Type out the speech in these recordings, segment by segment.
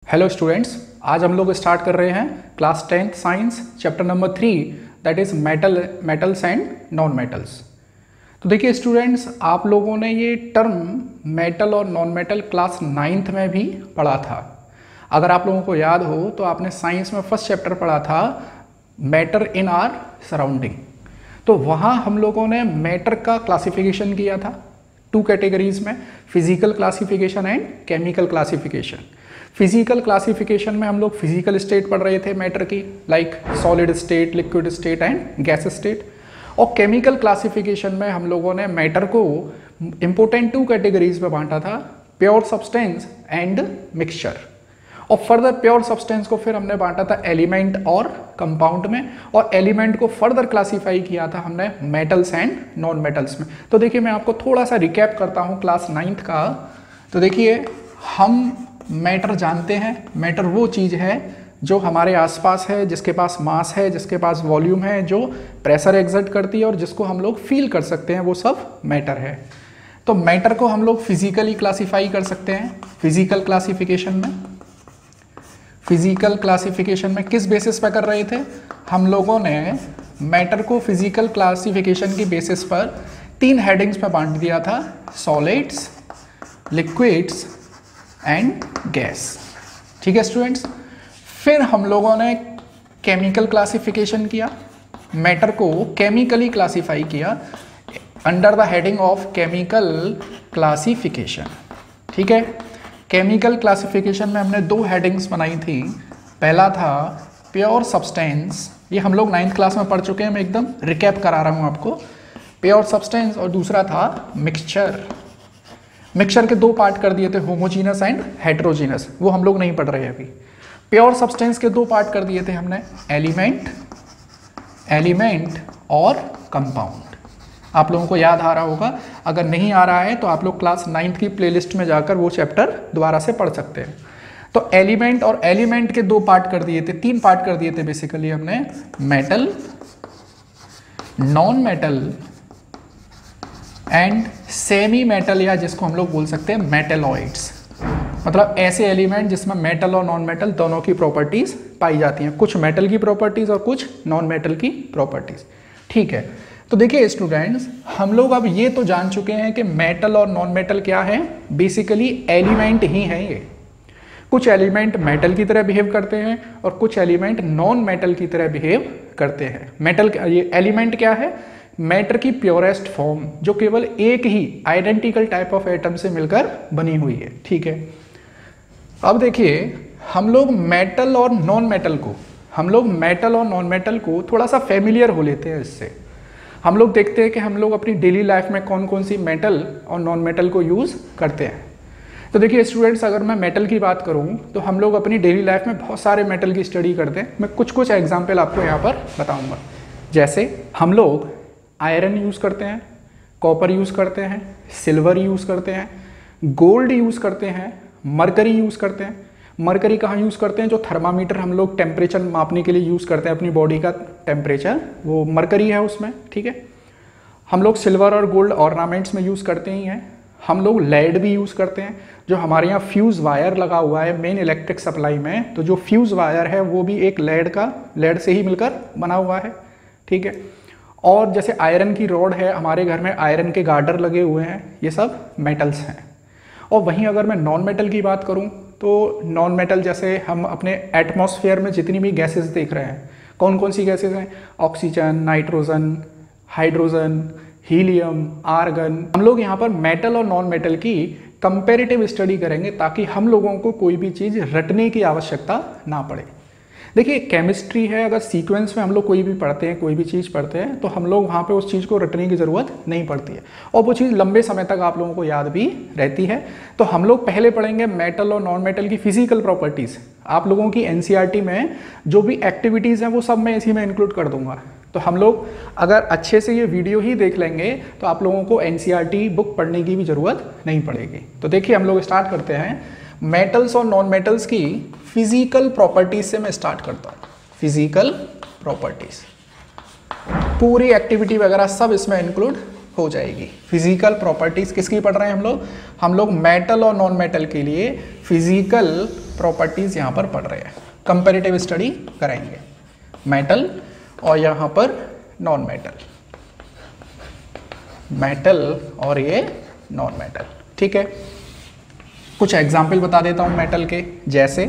Hello students, आज हम लोग स्टार्ट कर रहे हैं class 10th science chapter number 3 that is metals and non metals. तो देखिए स्टूडेंट्स, आप लोगों ने ये टर्म मेटल और नॉन मेटल क्लास 9th में भी पढ़ा था। अगर आप लोगों को याद हो तो आपने साइंस में फर्स्ट चैप्टर पढ़ा था मैटर इन आर सराउंडिंग। तो वहाँ हम लोगों ने मैटर का क्लासिफिकेशन किया था टू कैटेगरीज में, physical classification and chemical classification. Physical classification में हम लोग फिजिकल स्टेट पढ़ रहे थे मैटर की, like solid state, liquid state and gas state. और केमिकल क्लासिफिकेशन में हम लोगों ने मैटर को इंपॉर्टेंट टू कैटेगरीज में बांटा था, प्योर सब्सटेंस एंड मिक्सचर। और फर्दर प्योर सब्सटेंस को फिर हमने बांटा था एलिमेंट और कंपाउंड में, और एलिमेंट को फर्दर क्लासीफाई किया था हमने मेटल्स एंड नॉन मेटल्स में। तो देखिए मैं आपको थोड़ा सा रिकैप करता हूँ क्लास 9th का। तो देखिए हम मैटर जानते हैं, मैटर वो चीज़ है जो हमारे आसपास है, जिसके पास मास है, जिसके पास वॉल्यूम है, जो प्रेशर एग्जर्ट करती है और जिसको हम लोग फील कर सकते हैं, वो सब मैटर है। तो मैटर को हम लोग फिजिकली क्लासीफाई कर सकते हैं फिजिकल क्लासिफिकेशन में। फिजिकल क्लासिफिकेशन में किस बेसिस पर कर रहे थे? हम लोगों ने मैटर को फिजिकल क्लासिफिकेशन की बेसिस पर 3 हेडिंग्स में बांट दिया था, सॉलिड्स, लिक्विड्स एंड गैस। ठीक है स्टूडेंट्स। फिर हम लोगों ने केमिकल क्लासिफिकेशन किया, मैटर को केमिकली क्लासीफाई किया under the heading of chemical classification. ठीक है, केमिकल क्लासिफिकेशन में हमने 2 हेडिंग्स बनाई थी। पहला था प्योर सब्सटेंस, ये हम लोग 9th क्लास में पढ़ चुके हैं, मैं एकदम रिकैप करा रहा हूँ आपको। प्योर सब्सटेंस, और दूसरा था मिक्सचर। मिक्सचर के 2 पार्ट कर दिए थे, होमोजीनस एंड हेट्रोजीनस, वो हम लोग नहीं पढ़ रहे हैं अभी। प्योर सब्सटेंस के 2 पार्ट कर दिए थे हमने, एलिमेंट और कंपाउंड। आप लोगों को याद आ रहा होगा, अगर नहीं आ रहा है तो आप लोग क्लास 9th की प्लेलिस्ट में जाकर वो चैप्टर दोबारा से पढ़ सकते हैं। तो एलिमेंट और एलिमेंट के 2 पार्ट कर दिए थे, 3 पार्ट कर दिए थे बेसिकली हमने, metal, non metal and semi metal, या जिसको हम लोग बोल सकते हैं मेटेलॉइड्स। मतलब ऐसे एलिमेंट जिसमें मेटल और नॉन मेटल दोनों की प्रॉपर्टीज पाई जाती हैं, कुछ मेटल की प्रॉपर्टीज और कुछ नॉन मेटल की प्रॉपर्टीज। ठीक है, तो देखिए स्टूडेंट्स, हम लोग अब ये तो जान चुके हैं कि मेटल और नॉन मेटल क्या है, बेसिकली एलिमेंट ही है ये। कुछ एलिमेंट मेटल की तरह बिहेव करते हैं और कुछ एलिमेंट नॉन मेटल की तरह बिहेव करते हैं। मेटल, ये एलिमेंट क्या है? मैटर की प्योरेस्ट फॉर्म, जो केवल एक ही आइडेंटिकल टाइप ऑफ एटम से मिलकर बनी हुई है। ठीक है, अब देखिए हम लोग मेटल और नॉन मेटल को थोड़ा सा फेमिलियर हो लेते हैं इससे। हम लोग देखते हैं कि हम लोग अपनी डेली लाइफ में कौन कौन सी मेटल और नॉन मेटल को यूज़ करते हैं। तो देखिए स्टूडेंट्स, अगर मैं मेटल की बात करूं तो हम लोग अपनी डेली लाइफ में बहुत सारे मेटल की स्टडी करते हैं। मैं कुछ एग्जाम्पल आपको यहाँ पर बताऊंगा। जैसे हम लोग आयरन यूज़ करते हैं, कॉपर यूज़ करते हैं, सिल्वर यूज़ करते हैं, गोल्ड यूज़ करते हैं, मरकरी यूज़ करते हैं। मरकरी कहाँ यूज़ करते हैं? जो थर्मामीटर हम लोग टेम्परेचर मापने के लिए यूज़ करते हैं, अपनी बॉडी का टेम्परेचर, वो मरकरी है उसमें। ठीक है, हम लोग सिल्वर और गोल्ड ऑर्नामेंट्स में यूज़ करते ही हैं। हम लोग लेड भी यूज़ करते हैं, जो हमारे यहाँ फ्यूज़ वायर लगा हुआ है मेन इलेक्ट्रिक सप्लाई में, तो जो फ्यूज़ वायर है वो भी एक लेड से ही मिलकर बना हुआ है। ठीक है, और जैसे आयरन की रॉड है, हमारे घर में आयरन के गार्डर लगे हुए हैं, ये सब मेटल्स हैं। और वहीं अगर मैं नॉन मेटल की बात करूं तो नॉन मेटल जैसे हम अपने एटमॉस्फेयर में जितनी भी गैसेस देख रहे हैं, कौन कौन सी गैसेस हैं? Oxygen, nitrogen, hydrogen, helium, argon. हम लोग यहाँ पर मेटल और नॉन मेटल की कंपैरेटिव स्टडी करेंगे ताकि हम लोगों को कोई भी चीज़ रटने की आवश्यकता ना पड़े। देखिए केमिस्ट्री है, अगर सीक्वेंस में हम लोग कोई भी पढ़ते हैं, कोई भी चीज़ पढ़ते हैं, तो हम लोग वहाँ पे उस चीज़ को रटने की ज़रूरत नहीं पड़ती है और वो चीज़ लंबे समय तक आप लोगों को याद भी रहती है। तो हम लोग पहले पढ़ेंगे मेटल और नॉन मेटल की फिजिकल प्रॉपर्टीज़। आप लोगों की एनसीईआरटी में जो भी एक्टिविटीज़ हैं वो सब मैं इसी में इंक्लूड कर दूंगा। तो हम लोग अगर अच्छे से ये वीडियो ही देख लेंगे तो आप लोगों को एनसीईआरटी बुक पढ़ने की भी ज़रूरत नहीं पड़ेगी। तो देखिए हम लोग स्टार्ट करते हैं मेटल्स और नॉन मेटल्स की फिजिकल प्रॉपर्टीज से मैं स्टार्ट करता हूँ। फिजिकल प्रॉपर्टीज, पूरी एक्टिविटी वगैरह सब इसमें इंक्लूड हो जाएगी। फिजिकल प्रॉपर्टीज किसकी पढ़ रहे हैं हम लोग? मेटल और नॉन मेटल के लिए फिजिकल प्रॉपर्टीज़ यहाँ पर पढ़ रहे हैं, कंपैरेटिव स्टडी करेंगे मेटल और यहाँ पर नॉन मेटल, मेटल और ये नॉन मेटल। ठीक है, कुछ एग्जाम्पल बता देता हूँ मेटल के, जैसे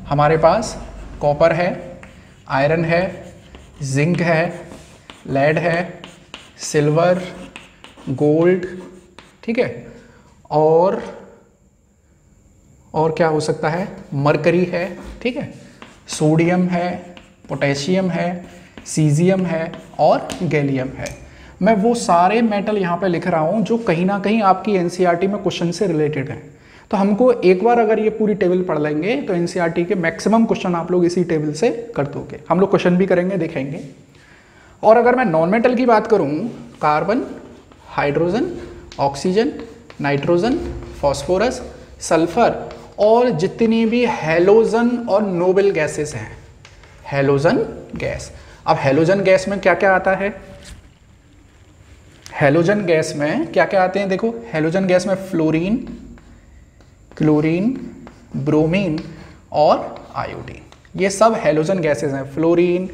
हमारे पास कॉपर है, आयरन है, जिंक है, लेड है, सिल्वर, गोल्ड, ठीक है, और क्या हो सकता है, मरकरी है, ठीक है, सोडियम है, पोटेशियम है, सीजियम है और गैलियम है। मैं वो सारे मेटल यहाँ पे लिख रहा हूँ जो कहीं ना कहीं आपकी एनसीईआरटी में क्वेश्चन से रिलेटेड है। तो हमको एक बार अगर ये पूरी टेबल पढ़ लेंगे तो एनसीईआरटी के मैक्सिमम क्वेश्चन आप लोग इसी टेबल से कर दोगे। हम लोग क्वेश्चन भी करेंगे, देखेंगे। और अगर मैं नॉन मेटल की बात करूँ, carbon, hydrogen, oxygen, nitrogen, phosphorus, sulphur और जितनी भी हैलोजन और नोबल गैसेस हैं, हैलोजन गैस। अब हैलोजन गैस में क्या क्या आता है, हैलोजन गैस में क्या क्या आते हैं, देखो हैलोजन गैस में फ्लोरीन, क्लोरीन, ब्रोमीन और आयोडीन, ये सब हैलोजन गैसेस हैं। फ्लोरीन,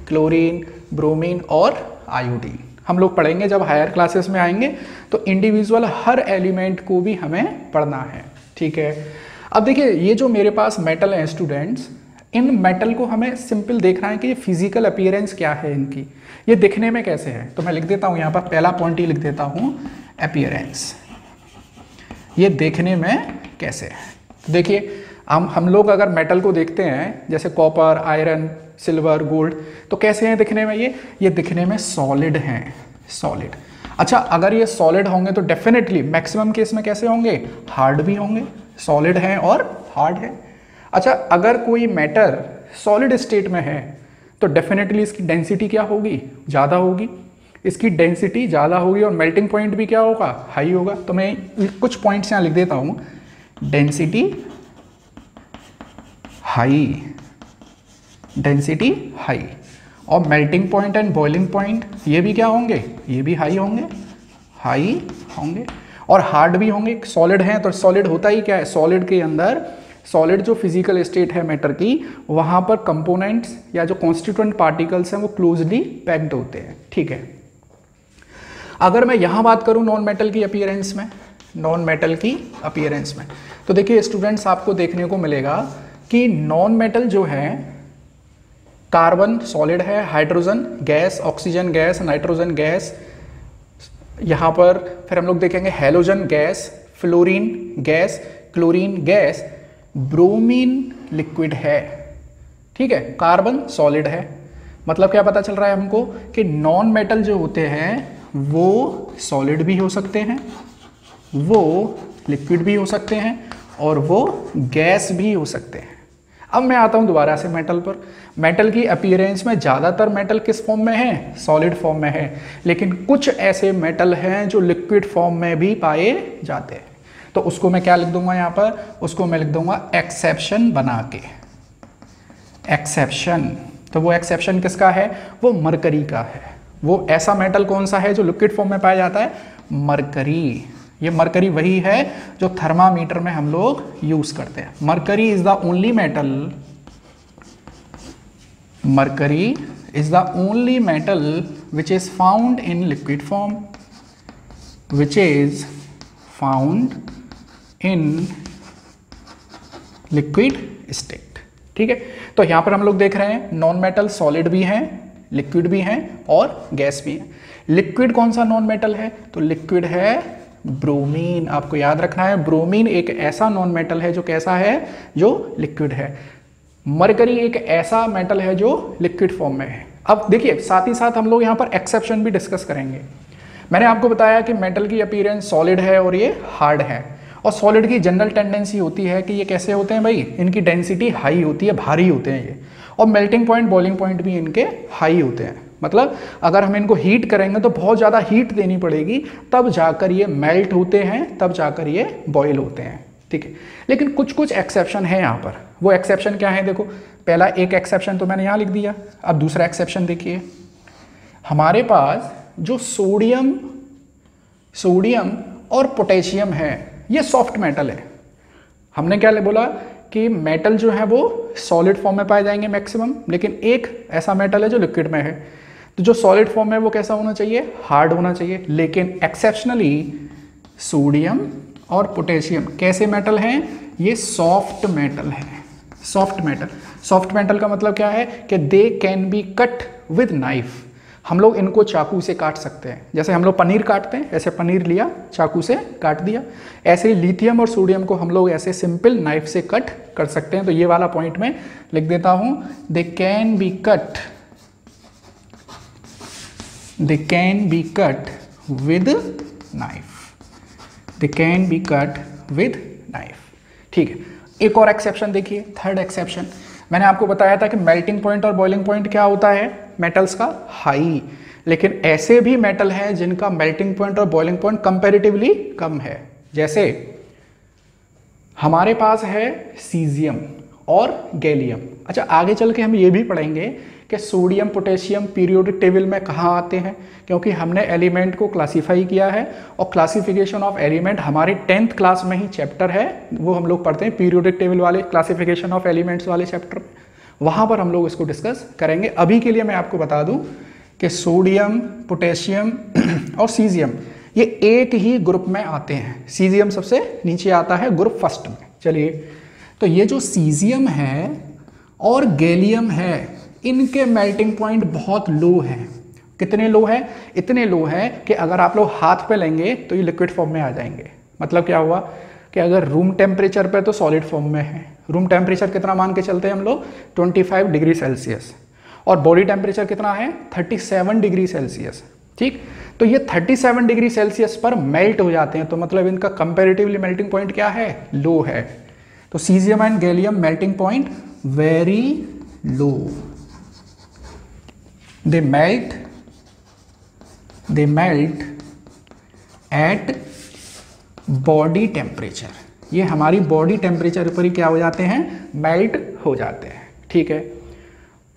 क्लोरीन, ब्रोमीन और आयोडीन हम लोग पढ़ेंगे जब हायर क्लासेस में आएंगे, तो इंडिविजुअल हर एलिमेंट को भी हमें पढ़ना है। ठीक है, अब देखिए ये जो मेरे पास मेटल हैं स्टूडेंट्स, इन मेटल को हमें सिंपल देखना है कि ये फिजिकल अपीयरेंस क्या है इनकी, ये दिखने में कैसे है। तो मैं लिख देता हूँ यहाँ पर, पहला पॉइंट ही लिख देता हूँ, अपीयरेंस, ये देखने में कैसे है। तो देखिए हम लोग अगर मेटल को देखते हैं, जैसे कॉपर, आयरन, सिल्वर, गोल्ड, तो कैसे हैं दिखने में, ये दिखने में सॉलिड हैं, सॉलिड। अच्छा, अगर ये सॉलिड होंगे तो डेफिनेटली मैक्सिमम केस में कैसे होंगे, हार्ड भी होंगे, सॉलिड हैं और हार्ड है। अच्छा, अगर कोई मैटर सॉलिड स्टेट में है तो डेफिनेटली इसकी डेंसिटी क्या होगी, ज़्यादा होगी, इसकी डेंसिटी ज़्यादा होगी और मेल्टिंग पॉइंट भी क्या होगा, हाई होगा। तो मैं कुछ पॉइंट्स यहाँ लिख देता हूँ, डेंसिटी हाई, डेंसिटी हाई, और melting point and boiling point ये भी क्या होंगे, ये भी हाई होंगे, हाई होंगे, और हार्ड भी होंगे। सॉलिड हैं तो सॉलिड होता ही क्या है, सॉलिड के अंदर, सॉलिड जो फिजिकल स्टेट है मैटर की, वहाँ पर कंपोनेंट्स या जो कॉन्स्टिट्यूएंट पार्टिकल्स हैं वो क्लोजली पैक्ड होते हैं। ठीक है, अगर मैं यहाँ बात करूँ नॉन मेटल की अपीयरेंस में, नॉन मेटल की अपीयरेंस में, तो देखिए स्टूडेंट्स आपको देखने को मिलेगा कि नॉन मेटल जो है, कार्बन सॉलिड है, hydrogen gas, oxygen gas, nitrogen gas, यहाँ पर फिर हम लोग देखेंगे halogen gas, fluorine gas, chlorine gas, bromine liquid है। ठीक है, कार्बन सॉलिड है। मतलब क्या पता चल रहा है हमको कि नॉन मेटल जो होते हैं वो सॉलिड भी हो सकते हैं, वो लिक्विड भी हो सकते हैं और वो गैस भी हो सकते हैं। अब मैं आता हूं दोबारा से मेटल पर। मेटल की अपीयरेंस में ज़्यादातर मेटल किस फॉर्म में है, सॉलिड फॉर्म में है, लेकिन कुछ ऐसे मेटल हैं जो लिक्विड फॉर्म में भी पाए जाते हैं। तो उसको मैं क्या लिख दूंगा यहाँ पर, उसको मैं लिख दूंगा एक्सेप्शन बना के, एक्सेप्शन। तो वो एक्सेप्शन किसका है, वो मरकरी का है। वो ऐसा मेटल कौन सा है जो लिक्विड फॉर्म में पाया जाता है, मरकरी। ये मरकरी वही है जो थर्मामीटर में हम लोग यूज करते हैं। Mercury is the only metal, mercury is the only metal which is found in liquid form, which is found in liquid state. ठीक है, तो यहां पर हम लोग देख रहे हैं नॉन मेटल सॉलिड भी हैं, लिक्विड भी हैं और गैस भी है। लिक्विड कौन सा नॉन मेटल है, तो लिक्विड है ब्रोमीन। आपको याद रखना है, ब्रोमीन एक ऐसा नॉन मेटल है जो कैसा है, जो लिक्विड है। मरकरी एक ऐसा मेटल है जो लिक्विड फॉर्म में है। अब देखिए साथ ही साथ हम लोग यहाँ पर एक्सेप्शन भी डिस्कस करेंगे। मैंने आपको बताया कि मेटल की अपीयरेंस सॉलिड है और ये हार्ड है, और सॉलिड की जनरल टेंडेंसी होती है कि ये कैसे होते हैं भाई, इनकी डेंसिटी हाई होती है, भारी होते हैं ये, और मेल्टिंग पॉइंट, बॉइलिंग पॉइंट भी इनके हाई होते हैं। मतलब अगर हम इनको हीट करेंगे तो बहुत ज़्यादा हीट देनी पड़ेगी, तब जाकर ये मेल्ट होते हैं, तब जाकर ये बॉयल होते हैं। ठीक है, लेकिन कुछ कुछ एक्सेप्शन है यहाँ पर। वो एक्सेप्शन क्या है, देखो पहला एक एक्सेप्शन तो मैंने यहाँ लिख दिया। अब दूसरा एक्सेप्शन देखिए, हमारे पास जो सोडियम और पोटेशियम है, ये सॉफ्ट मेटल है। हमने क्या बोला कि मेटल जो है वो सॉलिड फॉर्म में पाए जाएंगे मैक्सिमम, लेकिन एक ऐसा मेटल है जो लिक्विड में है। तो जो सॉलिड फॉर्म में वो कैसा होना चाहिए, हार्ड होना चाहिए। लेकिन एक्सेप्शनली सोडियम और पोटेशियम कैसे मेटल हैं, ये सॉफ्ट मेटल है। सॉफ्ट मेटल, सॉफ्ट मेटल का मतलब क्या है कि they can be cut with knife. हम लोग इनको चाकू से काट सकते हैं, जैसे हम लोग पनीर काटते हैं, ऐसे पनीर लिया चाकू से काट दिया। ऐसे ही लिथियम और सोडियम को हम लोग ऐसे सिंपल नाइफ से कट कर सकते हैं। तो ये वाला पॉइंट में लिख देता हूं, they can be cut, they can be cut with knife, they can be cut with knife. ठीक है, एक और एक्सेप्शन देखिए, थर्ड एक्सेप्शन। मैंने आपको बताया था कि मेल्टिंग पॉइंट और बॉइलिंग पॉइंट क्या होता है मेटल्स का, हाई। लेकिन ऐसे भी मेटल हैं जिनका मेल्टिंग पॉइंट और बॉइलिंग पॉइंट कंपैरेटिवली कम है। जैसे हमारे पास है सीजियम और गैलियम। अच्छा, आगे चल के हम ये भी पढ़ेंगे कि सोडियम पोटेशियम पीरियोडिक टेबल में कहाँ आते हैं, क्योंकि हमने एलिमेंट को क्लासीफाई किया है और क्लासिफिकेशन ऑफ एलिमेंट हमारे 10th क्लास में ही चैप्टर है, वो हम लोग पढ़ते हैं पीरियोडिक टेबल वाले क्लासिफिकेशन ऑफ एलिमेंट्स वाले चैप्टर में, वहाँ पर हम लोग इसको डिस्कस करेंगे। अभी के लिए मैं आपको बता दूँ कि सोडियम पोटेशियम और सीजियम ये एक ही ग्रुप में आते हैं। सीजियम सबसे नीचे आता है ग्रुप फर्स्ट में। चलिए, तो ये जो सीजियम है और गैलियम है, इनके मेल्टिंग पॉइंट बहुत लो है। कितने लो है, इतने लो है कि अगर आप लोग हाथ पे लेंगे तो ये लिक्विड फॉर्म में आ जाएंगे। मतलब क्या हुआ कि अगर रूम टेम्परेचर पे तो सॉलिड फॉर्म में है। रूम टेम्परेचर कितना मान के चलते हैं हम लोग, 25 डिग्री सेल्सियस, और बॉडी टेम्परेचर कितना है, 37 डिग्री सेल्सियस। ठीक, तो ये 37 डिग्री सेल्सियस पर मेल्ट हो जाते हैं, तो मतलब इनका कंपेरेटिवली मेल्टिंग पॉइंट क्या है, लो है। तो caesium and gallium melting point very low, they melt at body temperature। ये हमारी बॉडी टेम्परेचर पर ही क्या हो जाते हैं, मेल्ट हो जाते हैं। ठीक है,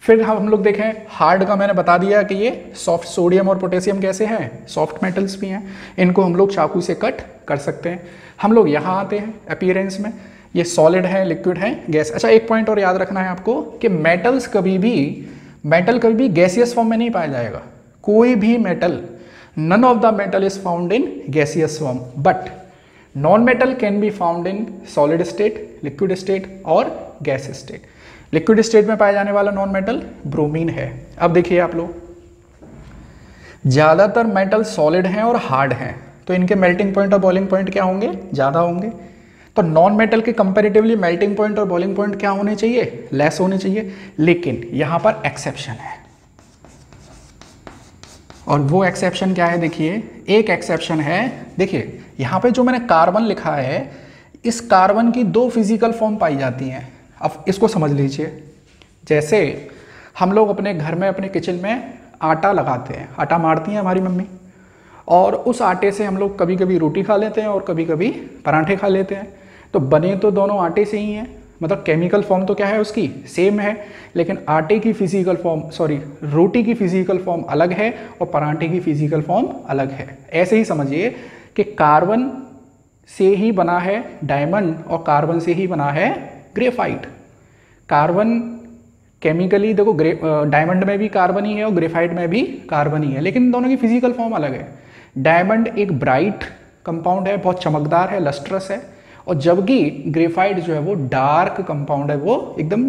फिर हम लोग देखें हार्ड का। मैंने बता दिया कि ये सॉफ्ट, सोडियम और पोटेशियम कैसे हैं, सॉफ्ट मेटल्स भी हैं, इनको हम लोग चाकू से कट कर सकते हैं। हम लोग यहाँ आते हैं अपीयरेंस में, ये सॉलिड है, लिक्विड है, गैस। अच्छा, एक पॉइंट और याद रखना है आपको कि मेटल कभी भी गैसियस फॉर्म में नहीं पाया जाएगा। कोई भी metal, none of the metal is found in gaseous form, but non metal can be found in solid state, liquid state और गैस स्टेट। लिक्विड स्टेट में पाया जाने वाला नॉन मेटल ब्रोमीन है। अब देखिए आप लोग, ज़्यादातर मेटल सॉलिड हैं और हार्ड हैं, तो इनके मेल्टिंग पॉइंट और बॉइलिंग पॉइंट क्या होंगे, ज़्यादा होंगे। तो नॉन मेटल के कंपैरेटिवली मेल्टिंग पॉइंट और बॉइलिंग पॉइंट क्या होने चाहिए, लेस होने चाहिए। लेकिन यहाँ पर एक्सेप्शन है, और वो एक्सेप्शन क्या है, देखिए एक एक्सेप्शन है। देखिए यहाँ पे जो मैंने कार्बन लिखा है, इस कार्बन की दो फिजिकल फॉर्म पाई जाती हैं। अब इसको समझ लीजिए, जैसे हम लोग अपने घर में, अपने किचन में आटा लगाते हैं, आटा मारती हैं हमारी मम्मी, और उस आटे से हम लोग कभी कभी रोटी खा लेते हैं और कभी कभी पराठे खा लेते हैं। तो बने तो दोनों आटे से ही हैं, मतलब केमिकल फॉर्म तो क्या है उसकी, सेम है, लेकिन आटे की फिजिकल फॉर्म, रोटी की फिजिकल फॉर्म अलग है और पराठे की फिजिकल फॉर्म अलग है। ऐसे ही समझिए कि कार्बन से ही बना है डायमंड और कार्बन से ही बना है ग्रेफाइट। कार्बन केमिकली देखो, डायमंड में भी कार्बन ही है और ग्रेफाइट में भी कार्बन ही है, लेकिन इन दोनों की फिजिकल फॉर्म अलग है। डायमंड एक ब्राइट कंपाउंड है, बहुत चमकदार है, लस्ट्रस है, और जबकि ग्रेफाइट जो है वो डार्क कंपाउंड है, वो एकदम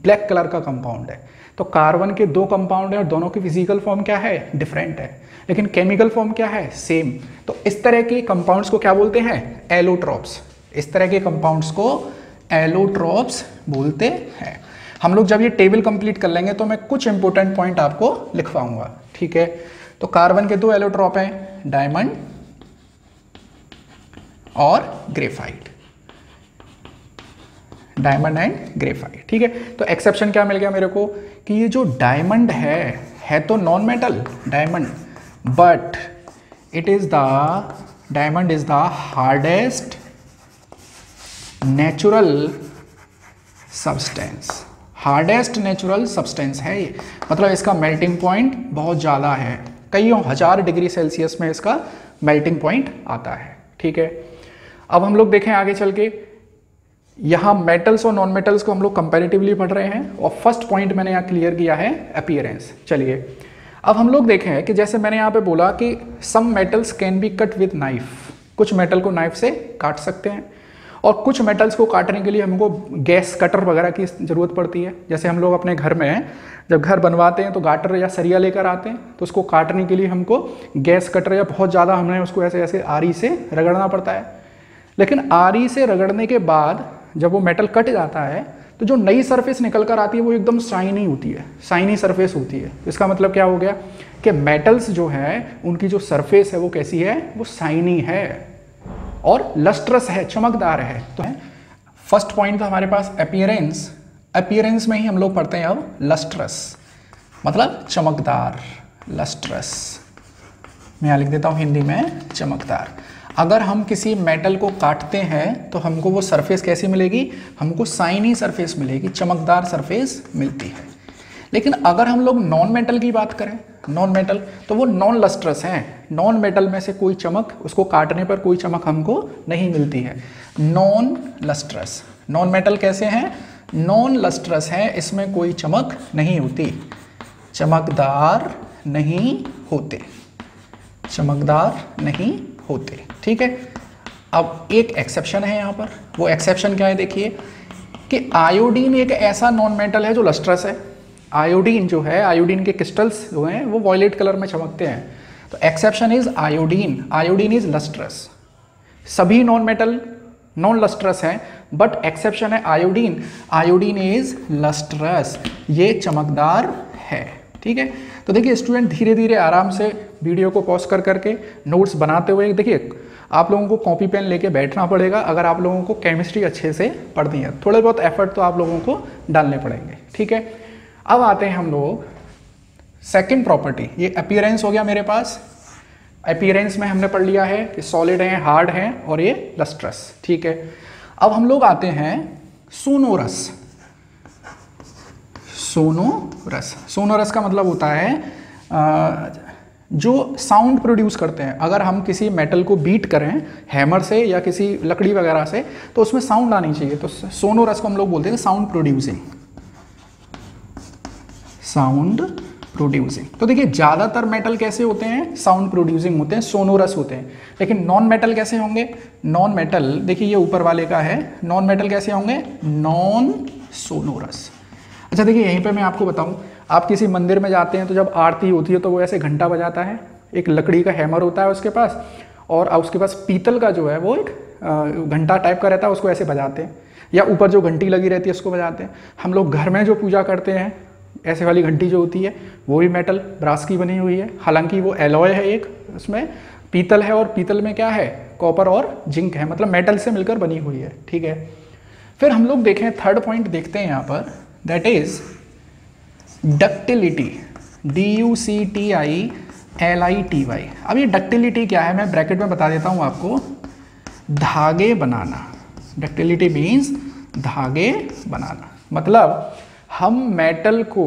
ब्लैक कलर का कंपाउंड है। तो कार्बन के दो कंपाउंड है और दोनों की फिजिकल फॉर्म क्या है, डिफरेंट है, लेकिन केमिकल फॉर्म क्या है, सेम। तो इस तरह के कंपाउंड्स को क्या बोलते हैं, एलोट्रॉप्स। इस तरह के कंपाउंड्स को एलोट्रॉप्स बोलते हैं। हम लोग जब ये टेबल कंप्लीट कर लेंगे तो मैं कुछ इंपॉर्टेंट पॉइंट आपको लिखवाऊंगा। ठीक है, तो कार्बन के दो एलोट्रॉप हैं, डायमंड और ग्रेफाइट, डायमंड एंड ग्रेफाइट। ठीक है, तो एक्सेप्शन क्या मिल गया मेरे को कि ये जो डायमंड है तो non metal diamond, but diamond is the hardest natural substance. Hardest natural substance है ये, मतलब इसका मेल्टिंग पॉइंट बहुत ज़्यादा है, कई हजार डिग्री सेल्सियस में इसका मेल्टिंग पॉइंट आता है। ठीक है, अब हम लोग देखें आगे चल के यहाँ मेटल्स और नॉन मेटल्स को हम लोग कंपैरेटिवली पढ़ रहे हैं और फर्स्ट पॉइंट मैंने यहाँ क्लियर किया है अपीयरेंस। चलिए अब हम लोग देखें कि जैसे मैंने यहाँ पे बोला कि some metals can be cut with knife, कुछ मेटल को नाइफ से काट सकते हैं और कुछ मेटल्स को काटने के लिए हमको गैस कटर वगैरह की ज़रूरत पड़ती है। जैसे हम लोग अपने घर में जब घर बनवाते हैं तो गाटर या सरिया लेकर आते हैं, तो उसको काटने के लिए हमको गैस कटर या बहुत ज़्यादा हमने उसको ऐसे ऐसे आरी से रगड़ना पड़ता है। लेकिन आरी से रगड़ने के बाद जब वो मेटल कट जाता है तो जो नई सरफेस निकल कर आती है वो एकदम शाइनी होती है, शाइनी सरफेस होती है। इसका मतलब क्या हो गया कि मेटल्स जो है उनकी जो सरफेस है वो कैसी है, वो शाइनी है और लस्ट्रस है, चमकदार है। तो फर्स्ट पॉइंट था हमारे पास अपीयरेंस। अपीयरेंस में ही हम लोग पढ़ते हैं अब लस्ट्रस, मतलब चमकदार, लस्ट्रस। मैं यहाँ लिख देता हूँ हिंदी में चमकदार। अगर हम किसी मेटल को काटते हैं तो हमको वो सरफेस कैसी मिलेगी, हमको शाइनी सरफेस मिलेगी, चमकदार सरफेस मिलती है। लेकिन अगर हम लोग नॉन मेटल की बात करें, नॉन मेटल, तो वो नॉन लस्ट्रस हैं। नॉन मेटल में से कोई चमक, उसको काटने पर कोई चमक हमको नहीं मिलती है। नॉन लस्ट्रस, नॉन मेटल कैसे हैं, नॉन लस्ट्रस है, इसमें कोई चमक नहीं होती, चमकदार नहीं होते, चमकदार नहीं होते। ठीक है। अब एक एक्सेप्शन है यहाँ पर, वो एक्सेप्शन क्या है देखिए कि आयोडीन एक ऐसा नॉन मेटल है जो लस्ट्रस है। आयोडीन जो है, आयोडीन के क्रिस्टल्स जो हैं वो वॉयलेट कलर में चमकते हैं। तो exception is iodine, iodine is lustrous. सभी नॉन मेटल नॉन लस्ट्रस हैं, बट एक्सेप्शन है आयोडीन, आयोडीन इज लस्ट्रस, ये चमकदार है। ठीक है। तो देखिए स्टूडेंट धीरे धीरे आराम से वीडियो को पॉज कर करके नोट्स बनाते हुए, देखिए आप लोगों को कॉपी पेन लेके बैठना पड़ेगा अगर आप लोगों को केमिस्ट्री अच्छे से पढ़नी है। थोड़े बहुत एफर्ट तो आप लोगों को डालने पड़ेंगे। ठीक है। अब आते हैं हम लोग सेकंड प्रॉपर्टी, ये अपीयरेंस हो गया मेरे पास। अपीयरेंस में हमने पढ़ लिया है कि सॉलिड है, हार्ड है और ये लस्ट्रस। ठीक है। अब हम लोग आते हैं सोनोरस। सोनोरस, सोनोरस का मतलब होता है जो साउंड प्रोड्यूस करते हैं। अगर हम किसी मेटल को बीट करें हैमर से या किसी लकड़ी वगैरह से तो उसमें साउंड आनी चाहिए, तो सोनोरस को हम लोग बोलते हैं साउंड प्रोड्यूसिंग, साउंड प्रोड्यूसिंग। तो देखिए ज़्यादातर मेटल कैसे होते हैं, साउंड प्रोड्यूसिंग होते हैं, सोनोरस होते हैं। लेकिन नॉन मेटल कैसे होंगे, नॉन मेटल देखिए ये ऊपर वाले का है, नॉन मेटल कैसे होंगे, नॉन सोनोरस। अच्छा देखिए यहीं पे मैं आपको बताऊं, आप किसी मंदिर में जाते हैं तो जब आरती होती है तो वो ऐसे घंटा बजाता है, एक लकड़ी का हैमर होता है उसके पास और उसके पास पीतल का जो है वो एक घंटा टाइप का रहता है, उसको ऐसे बजाते हैं, या ऊपर जो घंटी लगी रहती है उसको बजाते हैं। हम लोग घर में जो पूजा करते हैं ऐसे वाली घंटी जो होती है वो भी मेटल ब्रास की बनी हुई है, हालांकि वो एलॉय है, एक उसमें पीतल है और पीतल में क्या है, कॉपर और जिंक है, मतलब मेटल से मिलकर बनी हुई है। ठीक है। फिर हम लोग देखें थर्ड पॉइंट देखते हैं यहाँ पर, दैट इज डक्टिलिटी, DUCTILITY। अब ये डक्टिलिटी क्या है मैं ब्रैकेट में बता देता हूँ आपको, धागे बनाना। डक्टिलिटी मीन्स धागे बनाना, मतलब हम मेटल को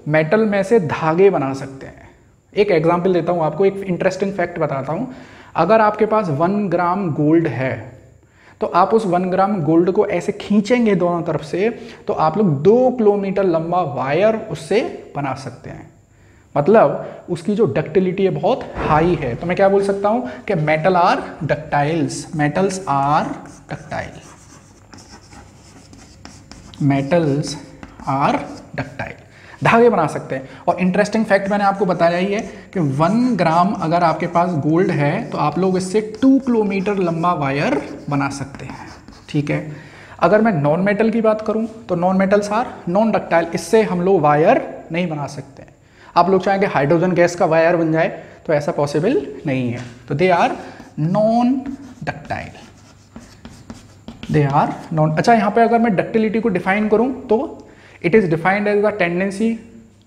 मेटल में से धागे बना सकते हैं। एक एग्जांपल देता हूँ आपको, एक इंटरेस्टिंग फैक्ट बताता हूँ। अगर आपके पास 1 ग्राम गोल्ड है तो आप उस 1 ग्राम गोल्ड को ऐसे खींचेंगे दोनों तरफ से तो आप लोग 2 किलोमीटर लंबा वायर उससे बना सकते हैं। मतलब उसकी जो डक्टिलिटी है बहुत हाई है। तो मैं क्या बोल सकता हूँ कि metal are ductiles, metals are ductile, metals are ductile, धागे बना सकते हैं। और इंटरेस्टिंग फैक्ट मैंने आपको बताया ही है कि 1 ग्राम अगर आपके पास गोल्ड है तो आप लोग इससे 2 किलोमीटर लंबा वायर बना सकते हैं। ठीक है। अगर मैं नॉन मेटल की बात करूं तो non metals are non ductile, इससे हम लोग वायर नहीं बना सकते। आप लोग चाहेंगे हाइड्रोजन गैस का वायर बन जाए तो ऐसा पॉसिबल नहीं है। तो they are non ductile, they are non. अच्छा यहाँ पे अगर मैं डक्टिलिटी को डिफाइन करूं तो it is defined as the tendency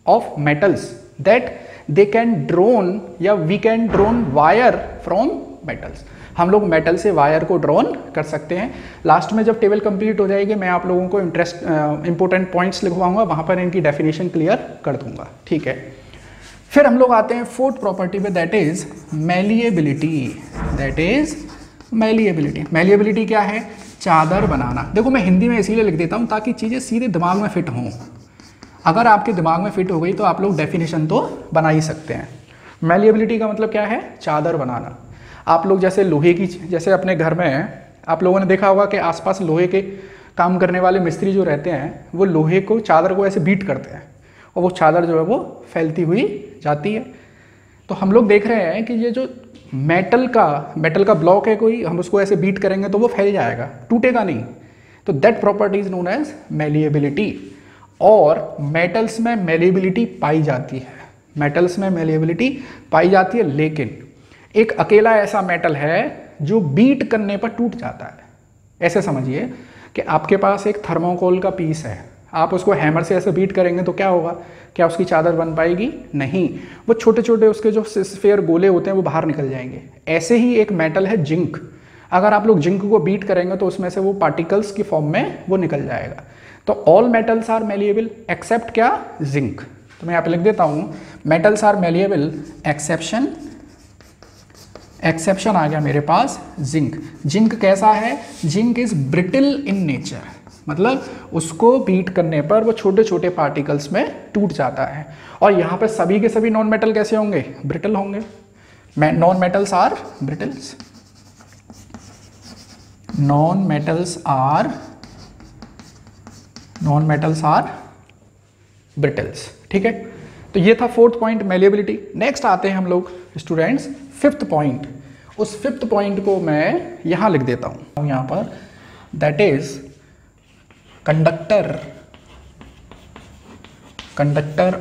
of metals that they can drawn या we can drawn wire from metals। हम लोग मेटल से वायर को ड्रॉन कर सकते हैं। लास्ट में जब टेबल कंप्लीट हो जाएगी मैं आप लोगों को इंपॉर्टेंट पॉइंट्स लिखवाऊंगा, वहाँ पर इनकी डेफिनेशन क्लियर कर दूंगा। ठीक है। फिर हम लोग आते हैं फोर्थ प्रॉपर्टी पे, that is malleability. That is malleability. Malleability क्या है, चादर बनाना। देखो मैं हिंदी में इसीलिए लिख देता हूँ ताकि चीज़ें सीधे दिमाग में फिट हों। अगर आपके दिमाग में फिट हो गई तो आप लोग डेफिनेशन तो बना ही सकते हैं। मैलिएबिलिटी का मतलब क्या है? चादर बनाना। आप लोग जैसे लोहे की, जैसे अपने घर में आप लोगों ने देखा होगा कि आसपास लोहे के काम करने वाले मिस्त्री जो रहते हैं वो लोहे को, चादर को ऐसे बीट करते हैं और वो चादर जो है वो फैलती हुई जाती है। तो हम लोग देख रहे हैं कि ये जो मेटल का ब्लॉक है कोई, हम उसको ऐसे बीट करेंगे तो वो फैल जाएगा, टूटेगा नहीं। तो that property is known as malleability. और मेटल्स में मैलिएबिलिटी पाई जाती है, मेटल्स में मैलिएबिलिटी पाई जाती है, लेकिन एक अकेला ऐसा मेटल है जो बीट करने पर टूट जाता है। ऐसे समझिए कि आपके पास एक थर्मोकोल का पीस है, आप उसको हैमर से ऐसे बीट करेंगे तो क्या होगा? क्या उसकी चादर बन पाएगी? नहीं, वो छोटे छोटे उसके जो स्फेयर गोले होते हैं वो बाहर निकल जाएंगे। ऐसे ही एक मेटल है जिंक, अगर आप लोग जिंक को बीट करेंगे तो उसमें से वो पार्टिकल्स की फॉर्म में वो निकल जाएगा। तो all metals are malleable except क्या? जिंक। तो मैं यहाँ पे लिख देता हूँ मेटल्स आर मैलिएबल एक्सेप्शन आ गया मेरे पास जिंक। जिंक कैसा है? Zinc is brittle in nature, मतलब उसको बीट करने पर वो छोटे छोटे पार्टिकल्स में टूट जाता है। और यहाँ पे सभी के सभी नॉन मेटल कैसे होंगे? ब्रिटल होंगे। Non metals are brittles, non metals are brittles. ठीक है, तो ये था फोर्थ पॉइंट, मैलिएबिलिटी। नेक्स्ट आते हैं हम लोग स्टूडेंट्स फिफ्थ पॉइंट। उस फिफ्थ पॉइंट को मैं यहाँ लिख देता हूँ यहाँ पर, that is conductor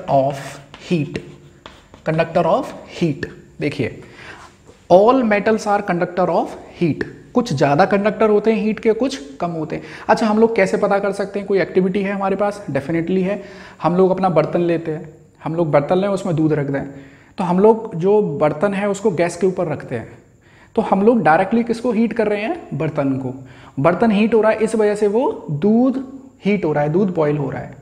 of heat. देखिए all metals are conductor of heat. कुछ ज़्यादा कंडक्टर होते हैं हीट के, कुछ कम होते हैं। अच्छा, हम लोग कैसे पता कर सकते हैं? कोई एक्टिविटी है हमारे पास? डेफिनेटली है। हम लोग अपना बर्तन लेते हैं, हम लोग बर्तन लें, उसमें दूध रख दें, तो हम लोग जो बर्तन है उसको गैस के ऊपर रखते हैं, तो हम लोग डायरेक्टली किसको हीट कर रहे हैं? बर्तन को। बर्तन हीट हो रहा है, इस वजह से वो दूध हीट हो रहा है, दूध बॉयल हो रहा है।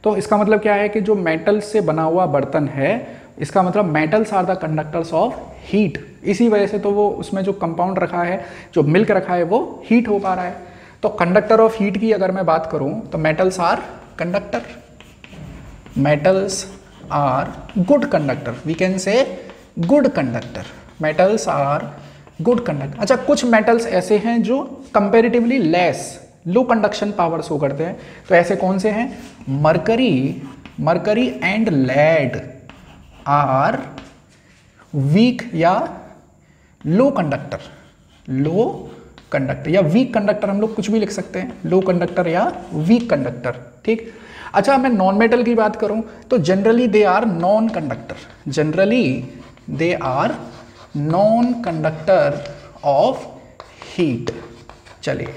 तो इसका मतलब क्या है कि जो मेटल से बना हुआ बर्तन है, इसका मतलब metals are the conductors of heat. इसी वजह से तो वो उसमें जो कंपाउंड रखा है, जो मिल्क रखा है, वो हीट हो पा रहा है। तो कंडक्टर ऑफ हीट की अगर मैं बात करूं तो metals are conductor, metals are good conductor, we can say good conductor, metals are good conductor. अच्छा, कुछ मेटल्स ऐसे हैं जो comparatively less, low conduction power show करते हैं, तो ऐसे कौन से हैं? Mercury and lead are weak या लो कंडक्टर, या वीक कंडक्टर, हम लोग कुछ भी लिख सकते हैं, लो कंडक्टर या वीक कंडक्टर। ठीक। अच्छा, मैं नॉन मेटल की बात करूं तो generally they are non conductor of heat. चलिए,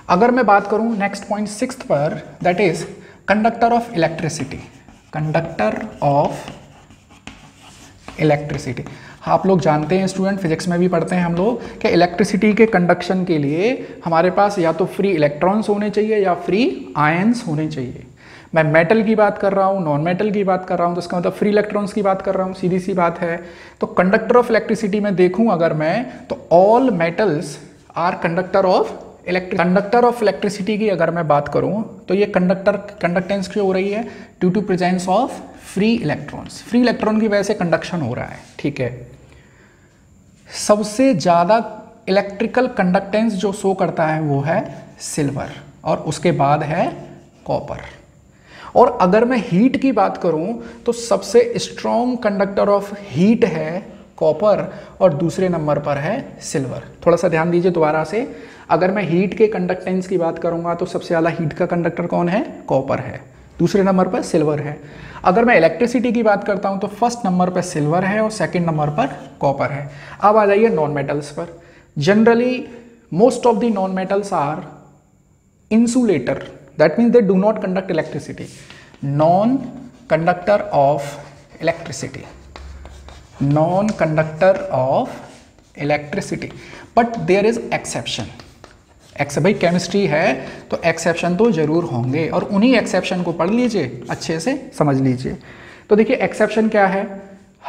अगर मैं बात करूं नेक्स्ट पॉइंट सिक्स्थ पर, that is conductor of electricity. आप लोग जानते हैं स्टूडेंट, फिजिक्स में भी पढ़ते हैं हम लोग कि इलेक्ट्रिसिटी के कंडक्शन के लिए हमारे पास या तो फ्री इलेक्ट्रॉन्स होने चाहिए या फ्री आयंस होने चाहिए। मैं मेटल की बात कर रहा हूँ, नॉन मेटल की बात कर रहा हूँ, तो इसका मतलब फ्री इलेक्ट्रॉन्स की बात कर रहा हूँ, सीधी सी बात है। तो कंडक्टर ऑफ इलेक्ट्रिसिटी में देखूँ अगर मैं, तो all metals are conductor of electricity की अगर मैं बात करूँ तो ये कंडक्टेंस क्यों हो रही है? Due to presence of free electrons. Free electron की वजह से कंडक्शन हो रहा है। ठीक है, सबसे ज़्यादा इलेक्ट्रिकल कंडक्टेंस जो शो करता है वो है सिल्वर, और उसके बाद है कॉपर। और अगर मैं हीट की बात करूं तो सबसे स्ट्रॉन्ग कंडक्टर ऑफ हीट है कॉपर, और दूसरे नंबर पर है सिल्वर। थोड़ा सा ध्यान दीजिए दोबारा से, अगर मैं हीट के कंडक्टेंस की बात करूंगा तो सबसे ज़्यादा हीट का कंडक्टर कौन है? कॉपर है, दूसरे नंबर पर सिल्वर है। अगर मैं इलेक्ट्रिसिटी की बात करता हूं तो फर्स्ट नंबर पर सिल्वर है और सेकंड नंबर पर कॉपर है। अब आ जाइए नॉन मेटल्स पर। Generally most of the non metals are insulator, that means they do not conduct electricity. Non conductor of electricity, but there is exception. भाई केमिस्ट्री है तो एक्सेप्शन तो जरूर होंगे, और उन्हीं एक्सेप्शन को पढ़ लीजिए, अच्छे से समझ लीजिए। तो देखिए एक्सेप्शन क्या है?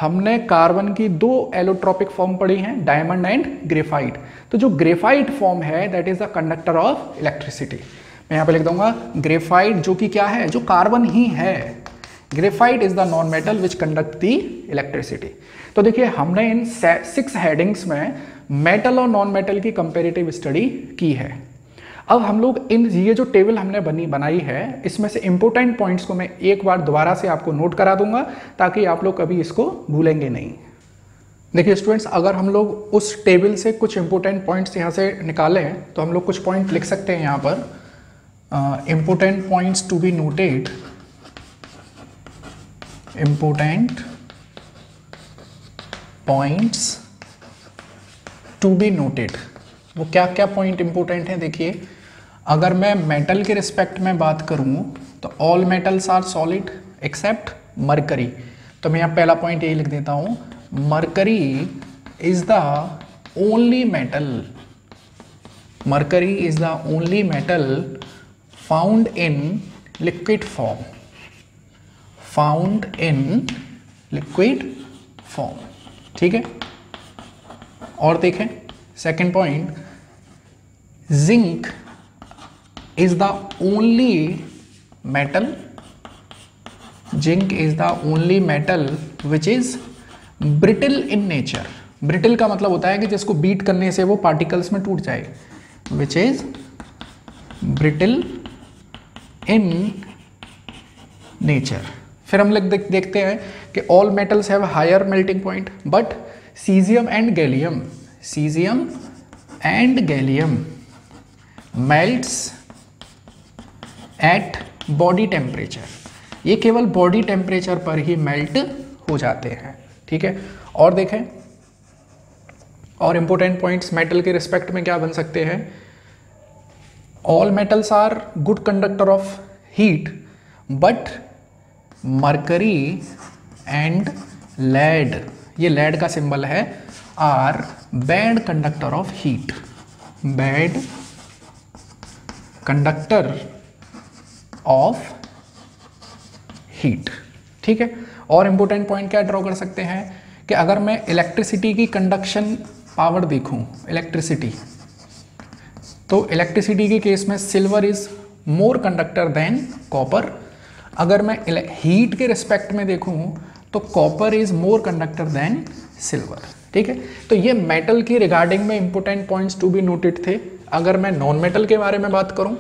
हमने कार्बन की दो एलोट्रोपिक फॉर्म पढ़ी हैं, डायमंड एंड ग्रेफाइट। तो जो ग्रेफाइट फॉर्म है that is the conductor of electricity. मैं यहाँ पे लिख दूंगा ग्रेफाइट, जो कि क्या है, जो कार्बन ही है। Graphite is the non metal which conduct the electricity. तो देखिए हमने इन 6 हेडिंग्स में मेटल और नॉन मेटल की कंपेरेटिव स्टडी की है। अब हम लोग इन ये जो टेबल हमने बनाई है इसमें से इंपॉर्टेंट पॉइंट्स को मैं एक बार दोबारा से आपको नोट करा दूंगा ताकि आप लोग कभी इसको भूलेंगे नहीं। देखिए स्टूडेंट्स, अगर हम लोग उस टेबल से कुछ इंपॉर्टेंट पॉइंट्स यहाँ से निकालें तो हम लोग कुछ पॉइंट लिख सकते हैं यहाँ पर। Important points to be noted, important points to be noted. वो क्या क्या पॉइंट इंपॉर्टेंट है देखिए, अगर मैं मेटल के रिस्पेक्ट में बात करूं तो all metals are solid except mercury. तो मैं यहाँ पहला पॉइंट यही लिख देता हूं, mercury is the only metal, mercury is the only metal found in liquid form, found in liquid form. ठीक है, और देखें second point, zinc is the only metal, zinc is the only metal which is brittle in nature। brittle का मतलब होता है कि जिसको बीट करने से वो पार्टिकल्स में टूट जाए, which is brittle in nature। फिर हम लोग देखते हैं कि all metals have higher melting point but cesium and gallium, cesium and gallium melts at body temperature, ये केवल बॉडी टेम्परेचर पर ही मेल्ट हो जाते हैं। ठीक है, और देखें और इंपॉर्टेंट पॉइंट्स मेटल के रिस्पेक्ट में क्या बन सकते हैं, all metals are good conductor of heat but mercury and lead, ये लेड का सिंबल है, are bad conductor of heat, bad conductor of heat. ठीक है, और इंपॉर्टेंट पॉइंट क्या ड्रॉ कर सकते हैं कि अगर मैं इलेक्ट्रिसिटी की कंडक्शन पावर देखूं, इलेक्ट्रिसिटी, तो इलेक्ट्रिसिटी के केस में silver is more conductor than copper. अगर मैं हीट के रिस्पेक्ट में देखूं तो copper is more conductor than silver. ठीक है, तो ये मेटल की रिगार्डिंग में important points to be noted थे। अगर मैं नॉन मेटल के बारे में बात करूं,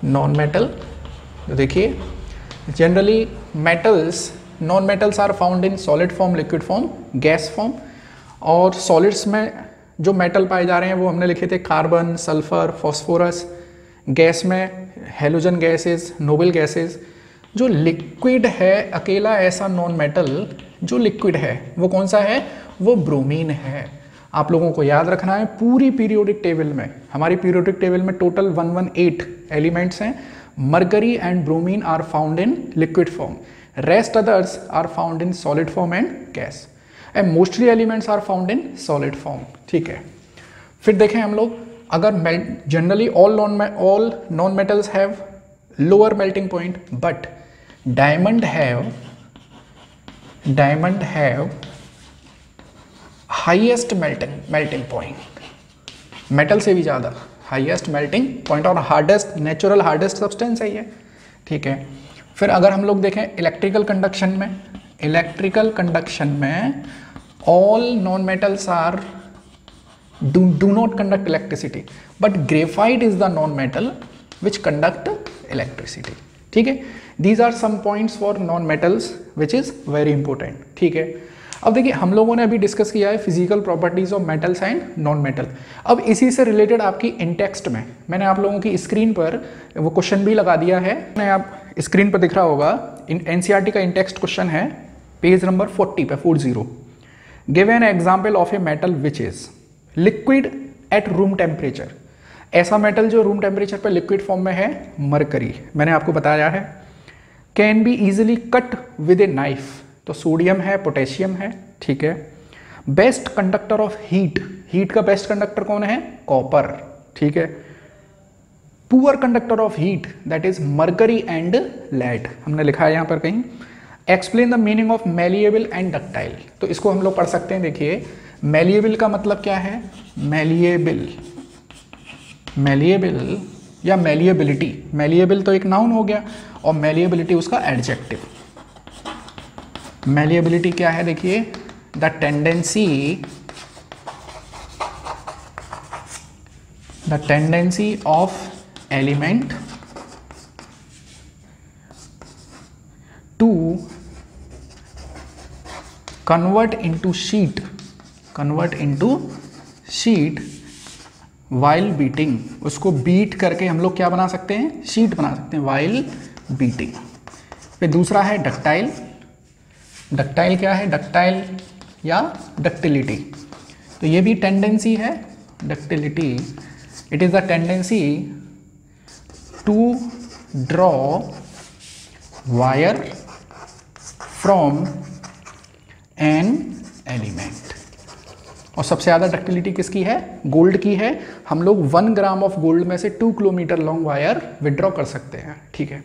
नॉन मेटल, तो देखिए generally metals, non metals are found in solid form, liquid form, gas form. और सॉलिड्स में जो मेटल पाए जा रहे हैं वो हमने लिखे थे कार्बन, सल्फर, फॉस्फोरस। गैस में हेलोजन गैसेस, नोबल गैसेस। जो लिक्विड है अकेला ऐसा नॉन मेटल जो लिक्विड है वो कौन सा है, वो ब्रोमीन है। आप लोगों को याद रखना है पूरी पीरियोडिक टेबल में, हमारी पीरियोडिक टेबल में टोटल 118 एलिमेंट्स हैं। Mercury and bromine are found in liquid form, rest others are found in solid form and gas, and mostly elements are found in solid form. ठीक है, फिर देखें हम लोग, अगर generally all non metals have lower melting point but diamond have highest melting point, metal से भी ज़्यादा हाईएस्ट मेल्टिंग पॉइंट और हार्डेस्ट, नेचुरल हार्डेस्ट सब्सटेंस है ये। ठीक है, फिर अगर हम लोग देखें इलेक्ट्रिकल कंडक्शन में all non metals are do not conduct electricity but graphite is the non metal which conduct electricity. ठीक है, these are some points for non metals which is very important. ठीक है, अब देखिए हम लोगों ने अभी डिस्कस किया है physical properties of metals and non metal. अब इसी से रिलेटेड आपकी इन टेक्स्ट में मैंने आप लोगों की स्क्रीन पर वो क्वेश्चन भी लगा दिया है, आप स्क्रीन पर दिख रहा होगा। एनसीईआरटी का इन टेक्स्ट क्वेश्चन है पेज नंबर 40 पे, 40। Give an example of a metal which is liquid at room temperature. ऐसा मेटल जो रूम टेम्परेचर पर लिक्विड फॉर्म में है, मरकरी, मैंने आपको बताया है। Can be easily cut with a knife, तो सोडियम है, पोटेशियम है। ठीक है, बेस्ट कंडक्टर ऑफ हीट का बेस्ट कंडक्टर कौन है, कॉपर। ठीक है, poor conductor of heat that is mercury and lead, हमने लिखा है यहां पर कहीं। Explain the meaning of malleable and ductile. तो इसको हम लोग पढ़ सकते हैं। देखिए मैलिएबल का मतलब क्या है, मैलिएबल, मैलिएबल या मैलिएबिलिटी, मैलिएबल तो एक नाउन हो गया और मैलिएबिलिटी उसका एडजेक्टिव। मैलिएबिलिटी क्या है, देखिए the tendency of element to convert into sheet while beating. उसको बीट करके हम लोग क्या बना सकते हैं, शीट बना सकते हैं वाइल बीटिंग। फिर दूसरा है डक्टाइल। डक्टाइल क्या है, डक्टाइल या डक्टिलिटी, तो ये भी टेंडेंसी है। Ductility, it is the tendency to draw wire from an element. और सबसे ज़्यादा डक्टिलिटी किसकी है, गोल्ड की है। हम लोग 1 ग्राम ऑफ गोल्ड में से 2 किलोमीटर लॉन्ग वायर विड्रॉ कर सकते हैं। ठीक है,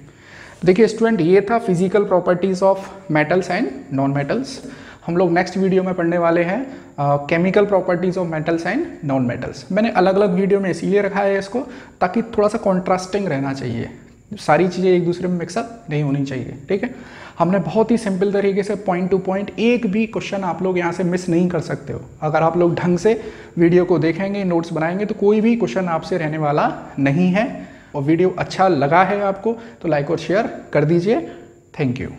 देखिए स्टूडेंट, ये था physical properties of metals and non metals. हम लोग नेक्स्ट वीडियो में पढ़ने वाले हैं chemical properties of metals and non metals. मैंने अलग अलग वीडियो में इसीलिए रखा है इसको, ताकि थोड़ा सा कॉन्ट्रास्टिंग रहना चाहिए, सारी चीज़ें एक दूसरे में मिक्सअप नहीं होनी चाहिए। ठीक है, हमने बहुत ही सिंपल तरीके से पॉइंट टू पॉइंट, एक भी क्वेश्चन आप लोग यहाँ से मिस नहीं कर सकते हो। अगर आप लोग ढंग से वीडियो को देखेंगे, नोट्स बनाएंगे, तो कोई भी क्वेश्चन आपसे रहने वाला नहीं है। और वीडियो अच्छा लगा है आपको तो लाइक और शेयर कर दीजिए। Thank you.